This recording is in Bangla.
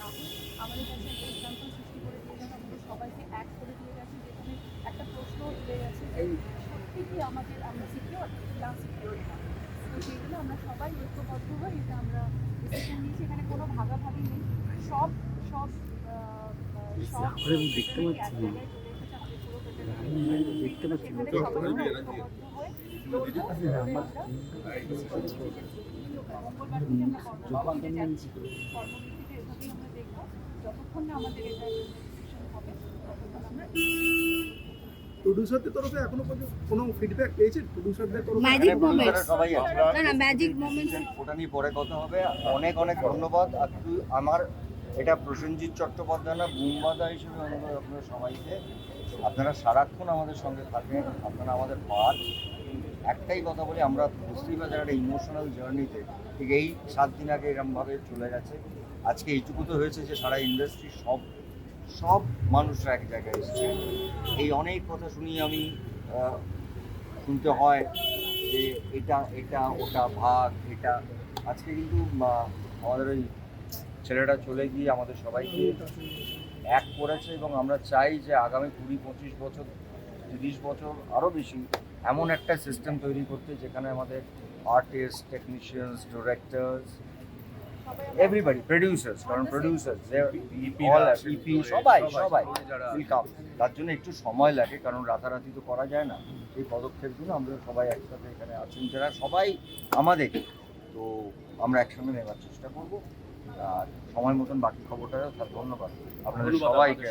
না, আমাদের কাছে একটা এক্সাম্পল সৃষ্টি করে দিয়ে গেছে, আমাদের সবাইকে এক করে দিয়ে গেছে, যেখানে একটা প্রশ্ন তুলে গেছে যে সত্যি কি আমরা সিকিউর না সিকিউর না। তো সেইগুলো আমরা সবাই ঐক্যবদ্ধ হয়ে এটা আমরা ডিসিশন নিয়েছি। এখানে কোনো ভাগাভাগি নেই, সব সব সব দেখতে এক পাচ্ছি জায়গায় চলে এসেছে আমাদের পুরো দেখতে পাচ্ছি সেখানে সবাই ঐক্যবদ্ধ হয়ে লড়বো, লড়ে আমরা ডিসিশন নিয়েছি যে মঙ্গলবার থেকে আমরা কর্মসূচিতে যাচ্ছি। কর্মসূচিতে এভাবেই আমরা দেখবো, যতক্ষণ না আমাদের এটা ডিসিশন হবে ততক্ষণ আমরা প্রোডিউসারদের তরফে এখনো পর্যন্ত কোনো ফিডব্যাক পেয়েছেন? প্রোডিউসারদের তরফে ম্যাজিক মোমেন্টস, সবাই আছে না না ম্যাজিক মোমেন্টস, ওটা নিয়ে পরে কথা হবে। অনেক অনেক ধন্যবাদ। আর আমার এটা প্রসেনজিৎ চট্টোপাধ্যায় না বুমবাদা হিসেবে অনুরোধ আপনারা সবাইকে, আপনারা সারাক্ষণ আমাদের সঙ্গে থাকেন, আপনারা আমাদের পার্ট। একটাই কথা বলি, আমরা বুঝতেই পারছি একটা ইমোশনাল জার্নিতে, ঠিক এই 7 দিন আগে এরমভাবে চলে গেছে। আজকে এইটুকু তো হয়েছে যে সারা ইন্ডাস্ট্রি সব মানুষরা এক জায়গায় এসেছে। এই অনেক কথা শুনিয়ে আমি শুনতে হয় যে এটা ওটা ভাগ এটা। আজকে কিন্তু আমাদের ওই ছেলেটা চলে গিয়ে আমাদের সবাইকে এক করেছে, এবং আমরা চাই যে আগামী 20-25 বছর 30 বছর আরও বেশি এমন একটা সিস্টেম তৈরি করতে যেখানে আমাদের artist, technicians, directors, everybody, producers, কারণ প্রডিউসার্স ইপি সবাই উইল কাম। তার জন্য একটু সময় লাগে, কারণ রাতারাতি তো করা যায় না। এই পদক্ষেপগুলো আমরা সবাই একসাথে এখানে আছেন যারা সবাই আমাদের, তো আমরা একসঙ্গে নেওয়ার চেষ্টা করব। আর সময় মতন বাকি খবরটা ধন্যবাদ আপনাদের সবাইকে।